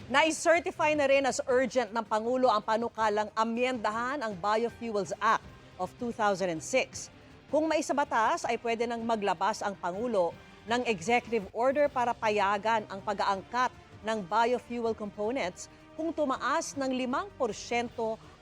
Na-certify na rin as urgent ng Pangulo ang panukalang amyendahan ang Biofuels Act of 2006. Kung maisabatas ay pwede nang maglabas ang Pangulo ng executive order para payagan ang pag-aangkat ng biofuel components kung tumaas ng 5%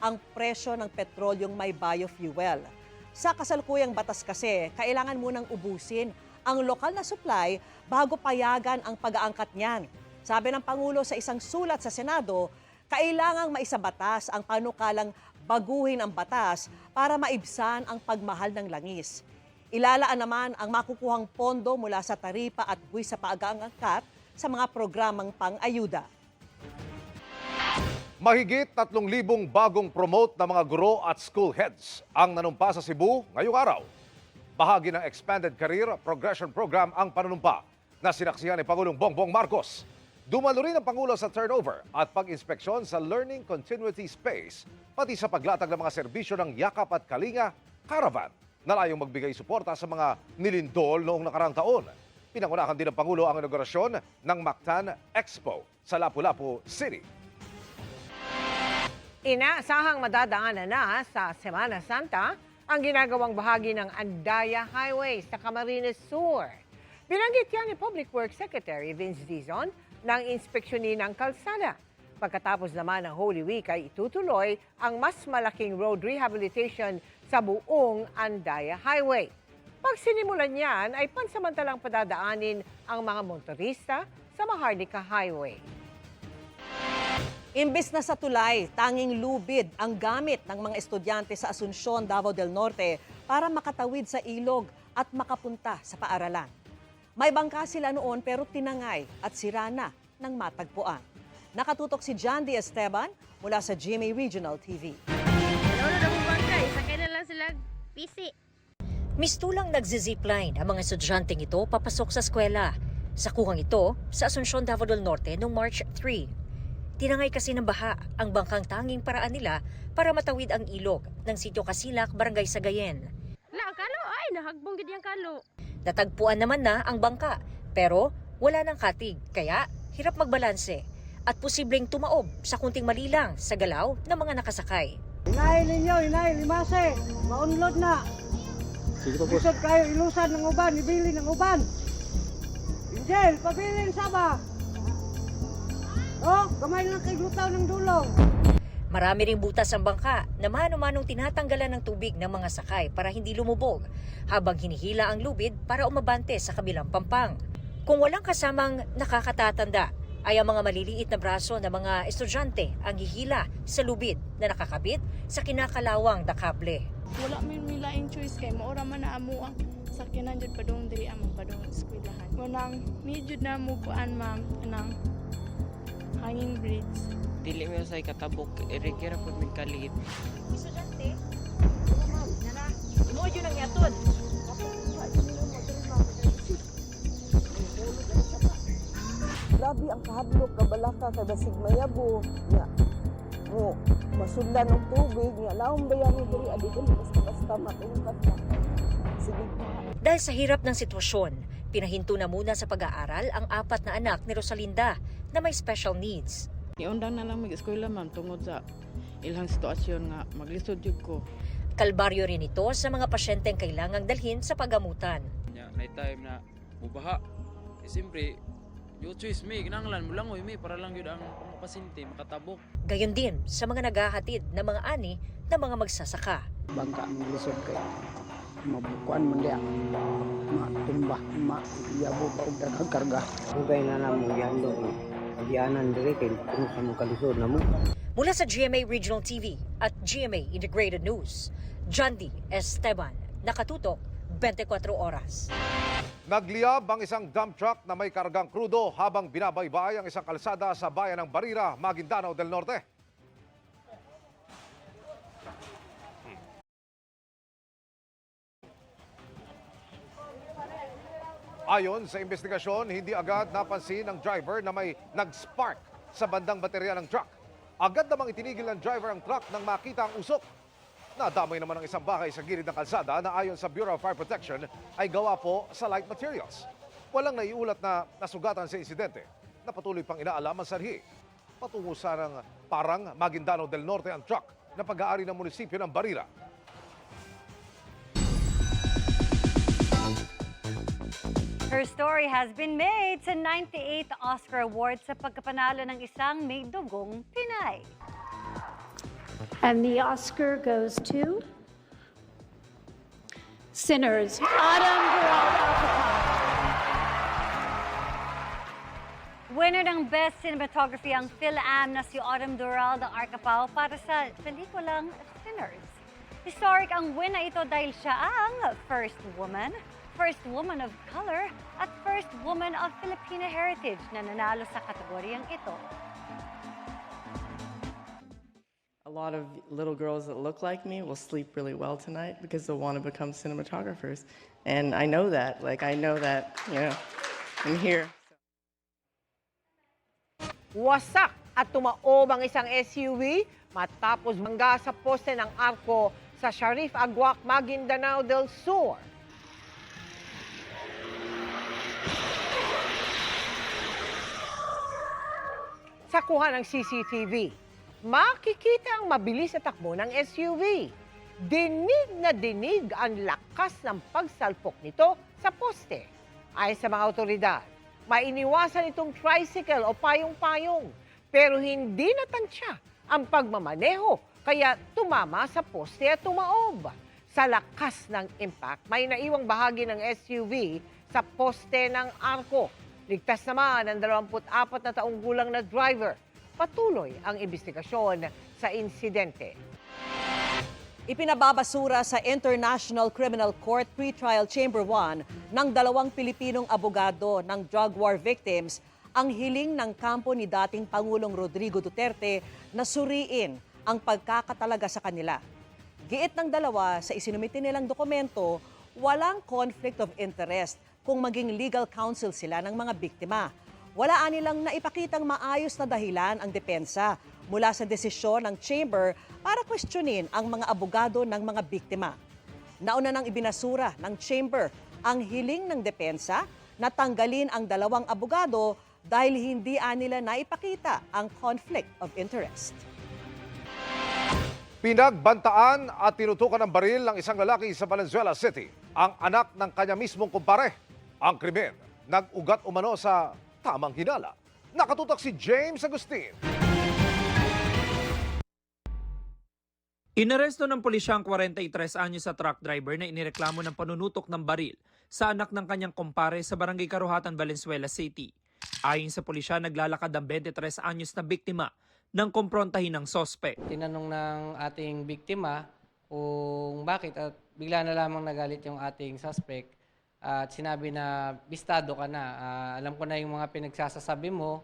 ang presyo ng petrolyong may biofuel. Sa kasalukuyang batas kasi, kailangan munang ubusin ang lokal na supply bago payagan ang pag-aangkat niyan. Sabi ng Pangulo sa isang sulat sa Senado, kailangang maisabatas ang panukalang baguhin ang batas para maibsan ang pagmahal ng langis. Ilalaan naman ang makukuhang pondo mula sa taripa at buwis sa pag-aangkat sa mga programang pang-ayuda. Mahigit 3,000 bagong promote na mga guro at school heads ang nanumpa sa Cebu ngayong araw. Bahagi ng Expanded Career Progression Program ang panunumpa na sinaksihan ni Pangulong Bongbong Marcos. Dumalo rin ang Pangulo sa turnover at pag-inspeksyon sa Learning Continuity Space, pati sa paglatag ng mga serbisyo ng Yakap at Kalinga Caravan na layong magbigay suporta sa mga nilindol noong nakarang taon. Pinangunahan din ng Pangulo ang inaugurasyon ng Mactan Expo sa Lapu-Lapu City. Inaasahang madadaanan na sa Semana Santa ang ginagawang bahagi ng Andaya Highway sa Camarines Sur. Binanggit yan ni Public Works Secretary Vince Dizon ng inspeksyonin ng kalsada. Pagkatapos naman ng Holy Week ay itutuloy ang mas malaking road rehabilitation sa buong Andaya Highway. Pag sinimulan yan ay pansamantalang padadaanin ang mga motorista sa Maharlika Highway. Imbes na sa tulay, tanging lubid ang gamit ng mga estudyante sa Asuncion, Davao del Norte para makatawid sa ilog at makapunta sa paaralan. May bangka sila noon pero tinangay at sira na ng matagpuan. Nakatutok si John D. Esteban mula sa GMA Regional TV. Wala na akong bangka, sakay na lang sila PC. Mistulang nagzizipline ang mga estudyanteng ito papasok sa eskwela. Sa kuhang ito, sa Asuncion, Davao del Norte noong March 3. Tinangay kasi ng baha ang bangkang tanging paraan nila para matawid ang ilog ng Sitio Casilak, Barangay Sagayen. La, kalo, ay, nahagbong gid yung kalo. Natagpuan naman na ang bangka pero wala nang katig kaya hirap magbalanse at posibleng tumaob sa kunting mali lang sa galaw ng mga nakasakay. Inay ninyo, inay, limase, maunlod na. Isod kayo, ilusan ng uban, ibili ng uban. Angel, pabilin saba. Oh, kamay lang kay lutaw ng dulong. Marami ring butas ang bangka na mano-manong tinatanggalan ng tubig ng mga sakay para hindi lumubog habang hinihila ang lubid para umabante sa kabilang pampang. Kung walang kasamang nakakatatanda ay ang mga maliliit na braso ng mga estudyante ang hihila sa lubid na nakakabit sa kinakalawang na kable. Wala man milaing choice kay maura man na amo ang sakyanan jud padung diri among padung eskwelahan. Munang medyo na mo kuan ma'am nang hanging bridge. Dili mo sa katabok, irigera po may kalit. Estudyante, ma'am, nana, mo yun ang yatod. Grabe ang kahadlok, kabalaka, kay basig mayabo. Nga, mo, masundan ng tubig, nga, naong bayani diri, adi ko, basta matungkat na. Sige pa. Dahil sa hirap ng sitwasyon, pinahinto na muna sa pag-aaral ang 4 na anak ni Rosalinda na may special needs. Iundang na lang mag-eskwela ma'am tungod sa ilang sitwasyon nga maglisod jud ko. Kalbaryo rin ito sa mga pasyenteng kailangang dalhin sa pagamutan. Ya, na time na mubaha. Eh, siyempre, yung choice me, kinanglan mo lang me para lang yun ang pasyente makatabok. Gayon din sa mga naghahatid na mga ani na mga magsasaka. Bangka ang lisod kay mabukuan mo liya. Matumba, mayabo pa og daghang karga. Ugay na namo yan doon. Pagyanan diri kay kung sa mga kalisod na mo. Mula sa GMA Regional TV at GMA Integrated News, John D. Esteban, nakatutok 24 oras. Nagliyab ang isang dump truck na may kargang krudo habang binabaybay ang isang kalsada sa bayan ng Barira, Maguindanao del Norte. Ayon sa investigasyon, hindi agad napansin ng driver na may nag-spark sa bandang baterya ng truck. Agad namang itinigil ng driver ang truck nang makita ang usok. Nadamay naman ang isang bahay sa gilid ng kalsada na ayon sa Bureau of Fire Protection ay gawa po sa light materials. Walang naiulat na nasugatan sa insidente na patuloy pang inaalam ang sanhi. patungo sa ng Parang, Maguindano del Norte ang truck na pag-aari ng munisipyo ng Barila. Her story has been made sa 98th Oscar Award sa pagkapanalo ng isang may dugong Pinay. And the Oscar goes to Sinners, Adam Giraldo. Winner ng Best Cinematography ang PhilAm na si Autumn Duralde Arcapao para sa pelikulang Sinners. Historic ang win na ito dahil siya ang first woman of color at first woman of Filipino heritage na nanalo sa kategoryang ito. A lot of little girls that look like me will sleep really well tonight because they'll want to become cinematographers. And I know that, I'm here. Wasak at tumaob ang isang SUV matapos mangga sa poste ng arko sa Sharif Aguac, Maguindanao del Sur. Sa kuha ng CCTV, makikita ang mabilis na takbo ng SUV. Dinig na dinig ang lakas ng pagsalpok nito sa poste. Ayon sa mga otoridad, mainiwasan itong tricycle o payong-payong pero hindi natansya ang pagmamaneho kaya tumama sa poste at tumaob. Sa lakas ng impact, may naiwang bahagi ng SUV sa poste ng arko. Ligtas naman ang 24 na taong gulang na driver. Patuloy ang investigasyon sa insidente. Ipinababasura sa International Criminal Court Pretrial Chamber 1 ng 2 Pilipinong abogado ng drug war victims ang hiling ng kampo ni dating Pangulong Rodrigo Duterte na suriin ang pagkakatalaga sa kanila. Giit ng dalawa sa isinumite nilang dokumento, walang conflict of interest kung maging legal counsel sila ng mga biktima. Wala nilang naipakitang maayos na dahilan ang depensa mula sa desisyon ng chamber para questionin ang mga abogado ng mga biktima. Nauna nang ibinasura ng chamber ang hiling ng depensa na tanggalin ang 2 abogado dahil hindi nila naipakita ang conflict of interest. Pinagbantaan at tinutukan ng baril ng isang lalaki sa Valenzuela City, ang anak ng kanya mismong kumpare. Ang krimen, nag-ugat umano sa tamang hinala. Nakatutok si James Agustin. Inaresto ng pulisya ang 43 anyos sa truck driver na inireklamo ng panunutok ng baril sa anak ng kanyang kumpare sa Barangay Karuhatan, Valenzuela City. Ayon sa pulisya, naglalakad ang 23 anyos na biktima nang kumprontahin ng sospek. Tinanong ng ating biktima kung bakit at bigla na lamang nagalit yung ating suspect at sinabi na bistado ka na. Alam ko na yung mga pinagsasasabi mo.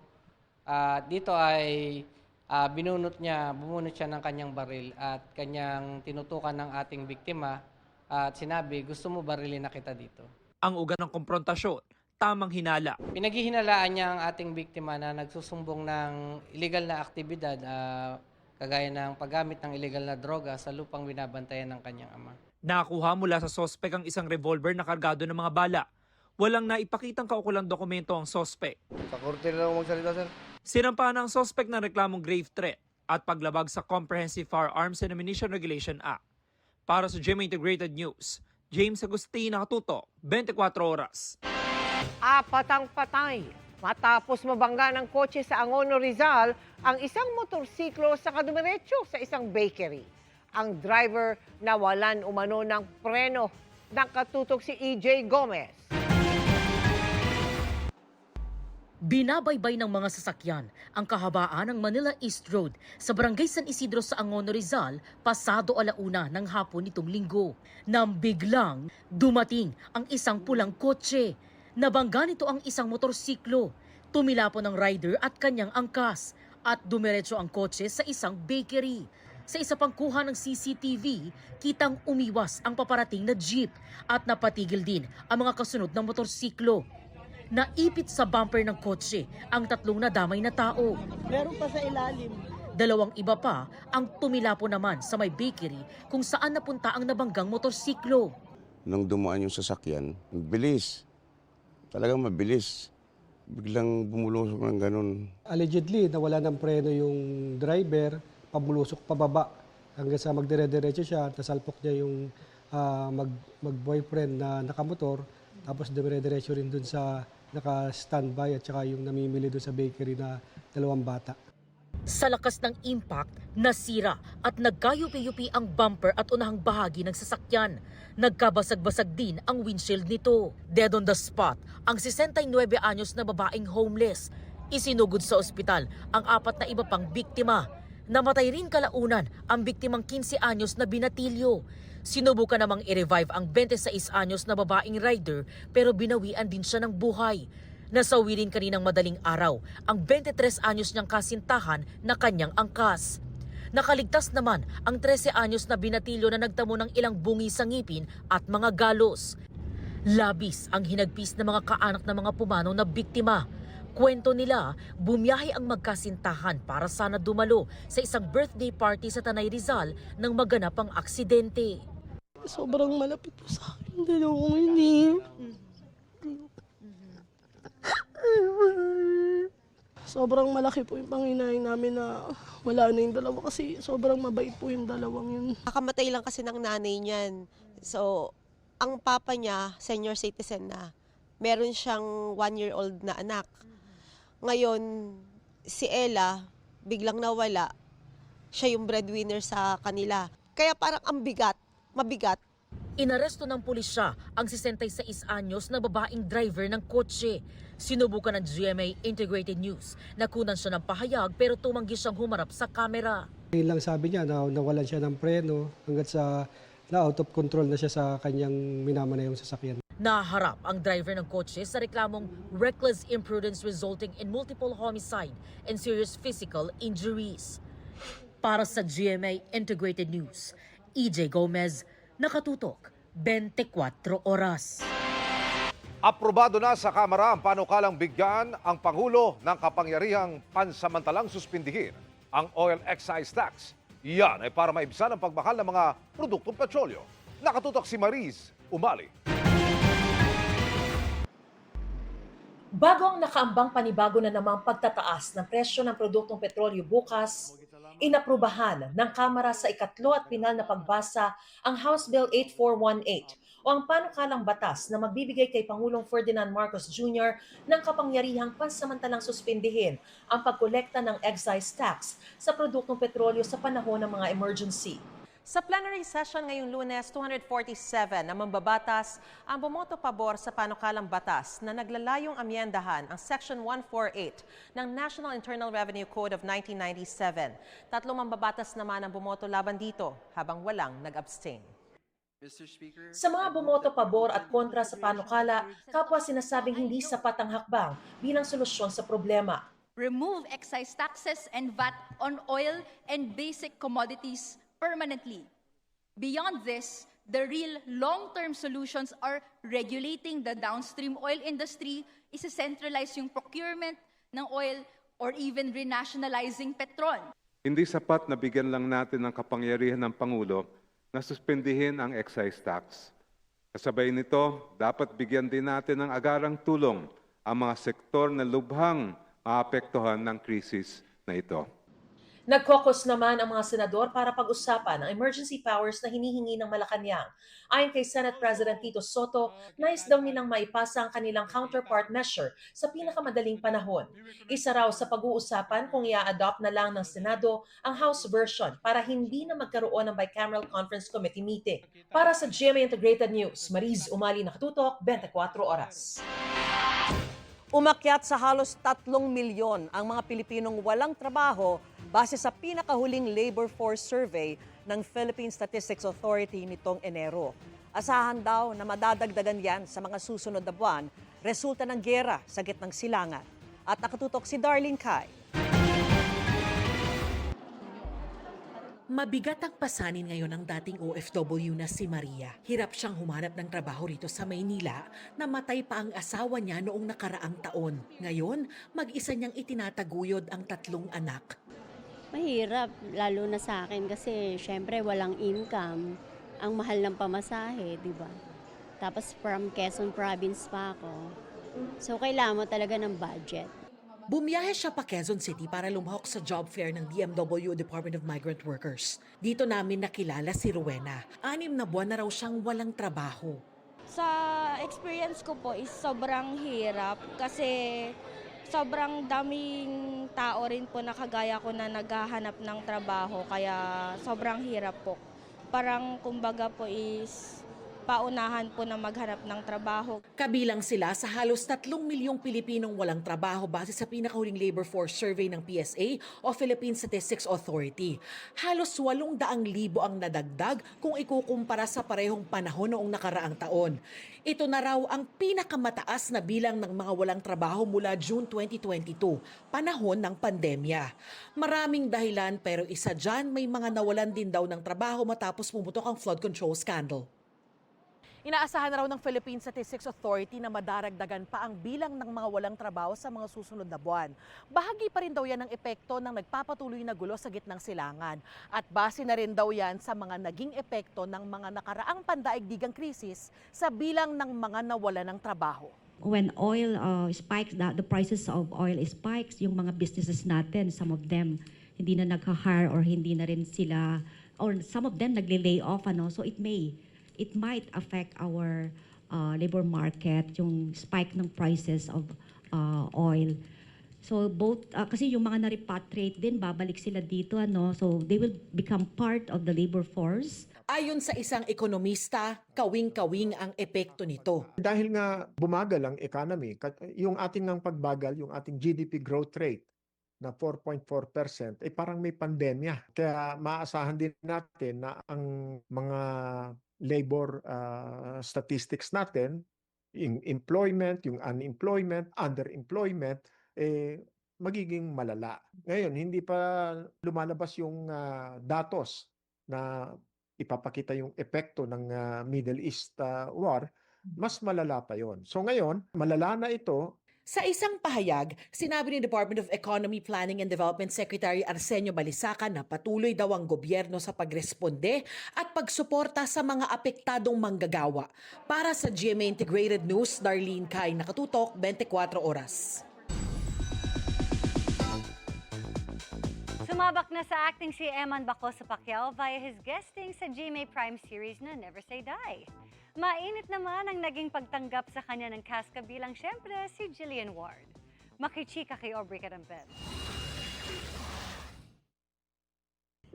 Dito ay bumunot siya ng kanyang baril at kanyang tinutukan ng ating biktima at sinabi, gusto mo barilin na kita dito. Ang ugat ng komprontasyon, tamang hinala. Pinaghihinalaan niya ang ating biktima na nagsusumbong ng illegal na aktibidad kagaya ng paggamit ng illegal na droga sa lupang binabantayan ng kanyang ama. Nakuha mula sa sospek ang isang revolver na kargado ng mga bala. Walang naipakitang kaukulang dokumento ang sospek. Sa korte na lang magsalita, sir. Sinampahan ng sospek ng reklamong grave threat at paglabag sa Comprehensive Firearms and Ammunition Regulation Act. Para sa GMA Integrated News, James Agustin, nakatutok, 24 oras. Apatang patay matapos mabangga ng kotse sa Angono, Rizal ang isang motorsiklo sa kadumiretso sa isang bakery. Ang driver nawalan umano ng preno. Nakatutok si EJ Gomez. Binabaybay ng mga sasakyan ang kahabaan ng Manila East Road sa Barangay San Isidro sa Angono, Rizal pasado 1:00 ng hapon nitong linggo. Nang biglang dumating ang isang pulang kotse. Nabangga nito ang isang motorsiklo. Tumilapon ang rider at kanyang angkas at dumiretso ang kotse sa isang bakery. Sa isa pang kuha ng CCTV, kitang umiwas ang paparating na jeep at napatigil din ang mga kasunod ng motorsiklo. Naipit sa bumper ng kotse ang 3 nadamay na tao. Meron pa sa ilalim. 2 iba pa ang tumilapo naman sa may bakery kung saan napunta ang nabanggang motorsiklo. Nung dumaan yung sasakyan, bilis. Talagang mabilis. biglang bumulusok ng ganun. Allegedly, nawala ng preno yung driver, pabulusok pababa hanggang sa magdire-diretso siya, tasalpok niya yung mag-boyfriend na nakamotor, tapos dire-diretso rin dun sa naka-standby at saka yung namimili dun sa bakery na 2 bata. Sa lakas ng impact, nasira at nagkayupi-yupi ang bumper at unahang bahagi ng sasakyan. Nagkabasag-basag din ang windshield nito. Dead on the spot, ang 69 anyos na babaeng homeless. Isinugod sa ospital ang 4 na iba pang biktima. Namatay rin kalaunan ang biktimang 15 anyos na binatilyo. Sinubukan namang i-revive ang 26 anyos na babaeng rider pero binawian din siya ng buhay. Nasawi rin kaninang madaling araw ang 23 anyos niyang kasintahan na kanyang angkas. Nakaligtas naman ang 13 anyos na binatilyo na nagtamo ng ilang bungi sa ngipin at mga galos. Labis ang hinagpis ng mga kaanak ng mga pumanaw na biktima. Kwento nila, bumiyahe ang magkasintahan para sana dumalo sa isang birthday party sa Tanay Rizal nang maganap ang aksidente. Sobrang malapit po sa akin, dalawang hindi. Sobrang malaki po yung panginayang namin na wala na yung dalawa kasi sobrang mabait po yung dalawang yun. Kakamatay lang kasi ng nanay niyan. So, ang papa niya, senior citizen na. Meron siyang 1-year-old na anak. Ngayon, si Ella, biglang nawala. Siya yung breadwinner sa kanila. Kaya parang ang bigat, mabigat. Inaresto ng pulisya ang 66 anyos na babaeng driver ng kotse. Sinubukan ng GMA Integrated News na kunan siya ng pahayag pero tumanggi siyang humarap sa kamera. Ngayon lang sabi niya na nawalan siya ng preno hanggat sa na out of control na siya sa kanyang minamanayang sasakyan. Naharap ang driver ng kotse sa reklamong reckless imprudence resulting in multiple homicide and serious physical injuries. Para sa GMA Integrated News, EJ Gomez, nakatutok 24 oras. Aprobado na sa Kamara ang panukalang bigyan ang Pangulo ng kapangyarihang pansamantalang suspindihin ang oil excise tax. Yan ay para maibsan ang pagmahal ng mga produktong petrolyo. Nakatutok si Mariz Umali. Bago ang nakaambang panibago na namang pagtataas ng presyo ng produktong petrolyo bukas, inaprubahan ng Kamara sa ikatlo at pinal na pagbasa ang House Bill 8418 o ang panukalang batas na magbibigay kay Pangulong Ferdinand Marcos Jr. ng kapangyarihang pansamantalang suspindihin ang pagkolekta ng excise tax sa produktong petrolyo sa panahon ng mga emergency. Sa plenary session ngayong Lunes, 247 na mambabatas ang bumoto pabor sa panukalang batas na naglalayong amyendahan ang Section 148 ng National Internal Revenue Code of 1997. 3 mambabatas naman ang bumoto laban dito habang walang nag-abstain. Sa mga bumoto pabor at kontra sa panukala, kapwa sinasabing hindi sapat ang hakbang bilang solusyon sa problema. Remove excise taxes and VAT on oil and basic commodities permanently. Beyond this, the real long-term solutions are regulating the downstream oil industry, isa-centralize yung procurement ng oil, or even renationalizing Petron. Hindi sapat na bigyan lang natin ng kapangyarihan ng Pangulo na suspendihin ang excise tax. Kasabay nito, dapat bigyan din natin ng agarang tulong ang mga sektor na lubhang maapektuhan ng krisis na ito. Nag-caucus naman ang mga senador para pag-usapan ang emergency powers na hinihingi ng Malacanang. Ayon kay Senate President Tito Soto, nais daw nilang maipasa ang kanilang counterpart measure sa pinakamadaling panahon. Isa raw sa pag-uusapan kung i-adopt na lang ng Senado ang House version para hindi na magkaroon ng bicameral conference committee meeting. Para sa GMA Integrated News, Mariz Umali, nakatutok 24 oras. Umakyat sa halos 3 milyon ang mga Pilipinong walang trabaho base sa pinakahuling labor force survey ng Philippine Statistics Authority nitong Enero. Asahan daw na madadagdagan yan sa mga susunod na buwan, resulta ng giyera sa gitnang silangan. At nakatutok si Darlene Kai. Mabigat ang pasanin ngayon ng dating OFW na si Maria. Hirap siyang humanap ng trabaho rito sa Maynila. Namatay pa ang asawa niya noong nakaraang taon. Ngayon, mag-isa niyang itinataguyod ang 3 anak. Mahirap, lalo na sa akin kasi syempre walang income. Ang mahal ng pamasahe, di ba? Tapos from Quezon Province pa ako. So, kailangan mo talaga ng budget. Bumiyahe siya pa Quezon City para lumahok sa job fair ng DMW Department of Migrant Workers. Dito namin nakilala si Rowena. 6 na buwan na raw siyang walang trabaho. Sa experience ko po is sobrang hirap kasi sobrang daming tao rin po na kagaya ko na naghahanap ng trabaho kaya sobrang hirap po. Parang kumbaga po is paunahan po na maghanap ng trabaho. Kabilang sila sa halos 3 milyong Pilipinong walang trabaho base sa pinakahuling labor force survey ng PSA o Philippine Statistics Authority. Halos 800,000 ang nadagdag kung ikukumpara sa parehong panahon noong nakaraang taon. Ito na raw ang pinakamataas na bilang ng mga walang trabaho mula June 2022, panahon ng pandemya. Maraming dahilan pero isa dyan may mga nawalan din daw ng trabaho matapos pumutok ang flood control scandal. Inaasahan raw ng Philippine Statistics Authority na madaragdagan pa ang bilang ng mga walang trabaho sa mga susunod na buwan. Bahagi pa rin daw yan ng epekto ng nagpapatuloy na gulo sa gitnang silangan. At base na rin daw yan sa mga naging epekto ng mga nakaraang pandaigdigang krisis sa bilang ng mga nawalan ng trabaho. When oil spikes, the prices of oil spikes, yung mga businesses natin, some of them hindi na nag-hire or hindi na rin sila, or some of them nagle-lay off, so it might affect our labor market, yung spike ng prices of oil. So both, kasi yung mga na-repatriate din, babalik sila dito, so they will become part of the labor force. Ayon sa isang ekonomista, kawing-kawing ang epekto nito. Dahil nga bumagal ang economy, yung ating ng pagbagal, yung ating GDP growth rate na 4.4%, parang may pandemya. Kaya maasahan din natin na ang mga labor statistics natin, yung employment, yung unemployment, underemployment, magiging malala. Ngayon, hindi pa lumalabas yung datos na ipapakita yung epekto ng Middle East war, mas malala pa yon. So ngayon, malala na ito. Sa isang pahayag, sinabi ni Department of Economy, Planning and Development Secretary Arsenio Balisacan na patuloy daw ang gobyerno sa pagresponde at pagsuporta sa mga apektadong manggagawa. Para sa GMA Integrated News, Darlene Kai, nakatutok 24 oras. Sumabak na sa acting si Eman Baco sa Pacquiao via his guesting sa GMA Prime series na Never Say Die. Mainit naman ang naging pagtanggap sa kanya ng cast kabilang syempre si Jillian Ward. Makichika kay Aubrey Carampel.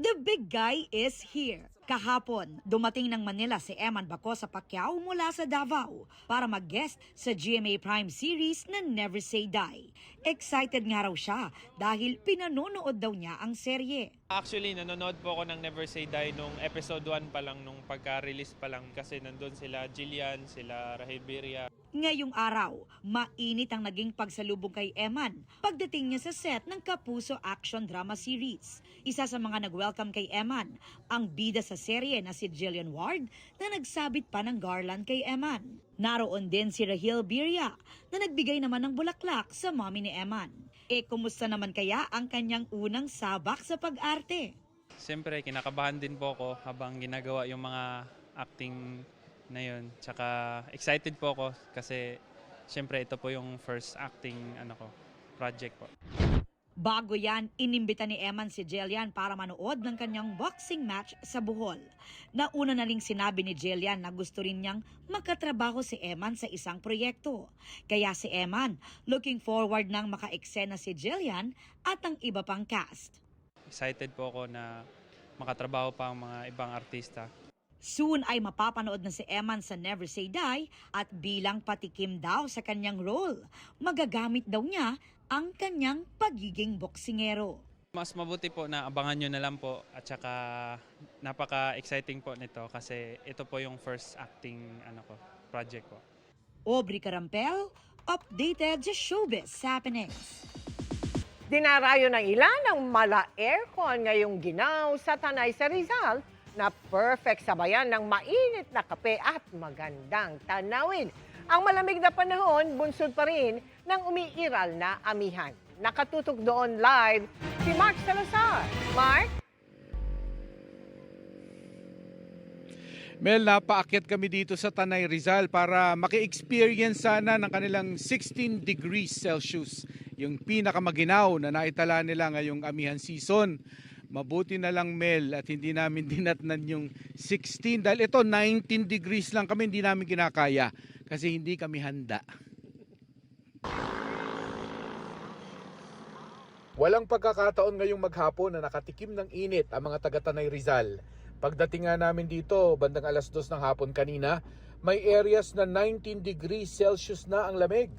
The big guy is here. Kahapon, dumating ng Manila si Eman Baco sa Pacquiao mula sa Davao para mag-guest sa GMA Prime series na Never Say Die. Excited nga raw siya dahil pinanonood daw niya ang serye. Actually, nanonood po ako ng Never Say Die nung episode 1 pa lang, nung pagka-release pa lang kasi nandun sila Jillian, sila Rahel Birria. Ngayong araw, mainit ang naging pagsalubong kay Eman pagdating niya sa set ng Kapuso Action Drama Series. Isa sa mga nag-welcome kay Eman, ang bida sa serye na si Jillian Ward na nagsabit pa ng garland kay Eman. Naroon din si Rahel Birria na nagbigay naman ng bulaklak sa mommy ni Eman. Kumusta naman kaya ang kanyang unang sabak sa pag-arte? Siyempre, kinakabahan din po ako habang ginagawa yung mga acting na yun. Tsaka excited po ako kasi siyempre ito po yung first acting project po. Bago yan, inimbita ni Eman si Jillian para manood ng kanyang boxing match sa Bohol. Nauna na ring sinabi ni Jillian na gusto rin niyang magkatrabaho si Eman sa isang proyekto. Kaya si Eman, looking forward nang maka-eksena si Jillian at ang iba pang cast. Excited po ako na makatrabaho pa ang mga ibang artista. Soon ay mapapanood na si Eman sa Never Say Die at bilang patikim daw sa kanyang role, magagamit daw niya ang kanyang pagiging boksingero. Mas mabuti po na abangan nyo na lang po at saka napaka-exciting po nito kasi ito po yung first acting project po. Aubrey Carampel, updated sa showbiz happenings. Dinarayo ng ilan ang mala aircon ngayong ginaw sa Tanay sa Rizal na perfect sabayan ng mainit na kape at magandang tanawin. Ang malamig na panahon, bunsod pa rin ng umiiral na amihan. Nakatutok doon live si Mark Salazar. Mark? Mel, napaakyat kami dito sa Tanay Rizal para maki-experience sana ng kanilang 16 degrees Celsius, yung pinakamaginaw na naitala nila ngayong amihan season. Mabuti na lang, Mel, at hindi namin dinatnan yung 16 dahil ito 19 degrees lang kami, hindi namin kinakaya kasi hindi kami handa. Walang pagkakataon ngayong maghapon na nakatikim ng init ang mga taga Tanay Rizal. Pagdating nga namin dito, bandang alas 2 ng hapon kanina, may areas na 19 degrees Celsius na ang lamig.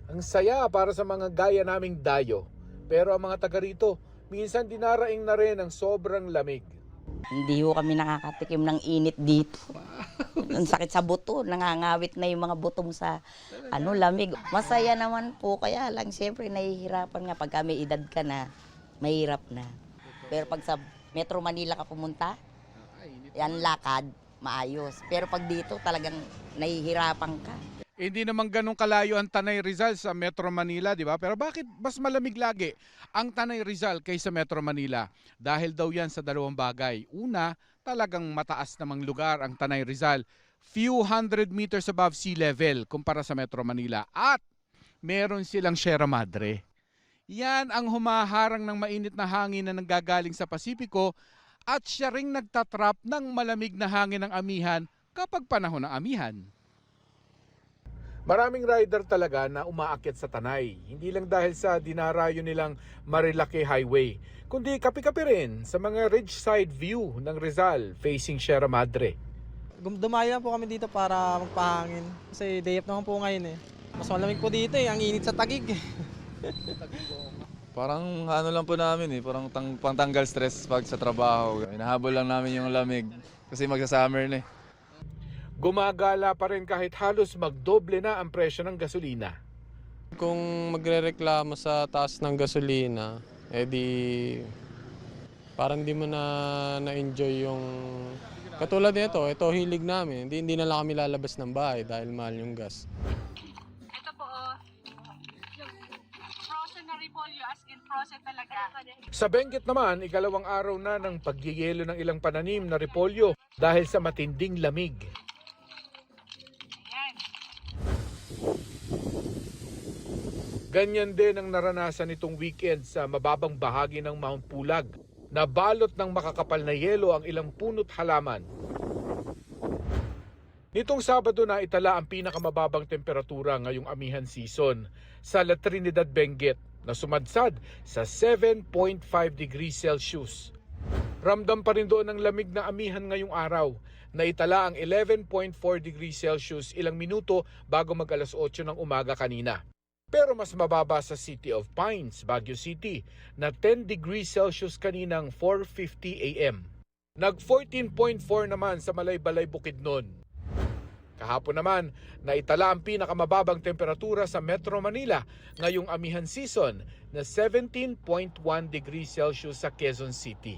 Ang saya para sa mga gaya naming dayo. Pero ang mga taga rito, minsan dinaraing na rin ang sobrang lamig. Hindi ho kami nakakatikim ng init dito. Ang sakit sa buto, nangangawit na yung mga buto mo sa lamig. Masaya naman po, kaya lang siyempre nahihirapan nga pag may edad ka na, mahirap na. Pero pag sa Metro Manila ka pumunta, yan lakad, maayos. Pero pag dito talagang nahihirapan ka. Hindi naman ganun kalayo ang Tanay Rizal sa Metro Manila, di ba? Pero bakit mas malamig lagi ang Tanay Rizal kaysa Metro Manila? Dahil daw yan sa dalawang bagay. Una, talagang mataas namang lugar ang Tanay Rizal. Few hundred meters above sea level kumpara sa Metro Manila. At meron silang Sierra Madre. Yan ang humaharang ng mainit na hangin na nanggagaling sa Pasipiko at siya ring nagtatrap ng malamig na hangin ng amihan kapag panahon ng amihan. Maraming rider talaga na umaakyat sa Tanay, hindi lang dahil sa dinarayo nilang Marilake Highway, kundi kapi-kapi rin sa mga ridgeside view ng Rizal facing Sierra Madre. Dumayo lang po kami dito para magpahangin kasi day off naman po ngayon eh. Mas malamig po dito ang init sa Taguig. Parang lang po namin parang pangtanggal stress pag sa trabaho. Hinahabol lang namin yung lamig kasi magsa-summer na Gumagala pa rin kahit halos magdoble na ang presyo ng gasolina. Kung magrereklamo sa taas ng gasolina, edi parang di mo na-enjoy yung katulad nito, ito hilig namin. Hindi na lang kami lalabas ng bahay dahil mahal yung gas. Ito po, yung frozen na repolyo as in frozen talaga. Sa Benguet naman, ikalawang araw na ng pagyeyelo ng ilang pananim na repolyo dahil sa matinding lamig. Ganyan din ang naranasan nitong weekend sa mababang bahagi ng Mount Pulag na balot ng makakapal na yelo ang ilang puno't halaman. Nitong Sabado na itala ang pinakamababang temperatura ngayong amihan season sa La Trinidad, Benguet na sumadsad sa 7.5 degrees Celsius. Ramdam pa rin doon ang lamig na amihan ngayong araw na itala ang 11.4 degrees Celsius ilang minuto bago mag alas 8 ng umaga kanina. Pero mas mababa sa City of Pines, Baguio City, na 10 degrees Celsius kaninang 4:50 a.m. Nag 14.4 naman sa Malaybalay, Bukidnon. Kahapon naman, naitala ang pinakamababang temperatura sa Metro Manila ngayong amihan season na 17.1 degrees Celsius sa Quezon City.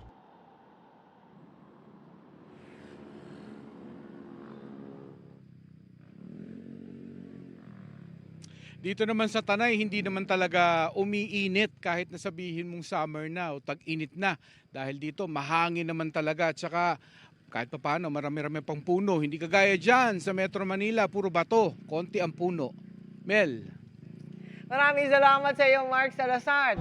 Dito naman sa Tanay, hindi naman talaga umiinit kahit nasabihin mong summer na o tag-init na. Dahil dito mahangin naman talaga at saka kahit pa paano marami-rami pang puno. Hindi kagaya dyan sa Metro Manila, puro bato, konti ang puno. Mel. Maraming salamat sa iyo, Mark Salazar.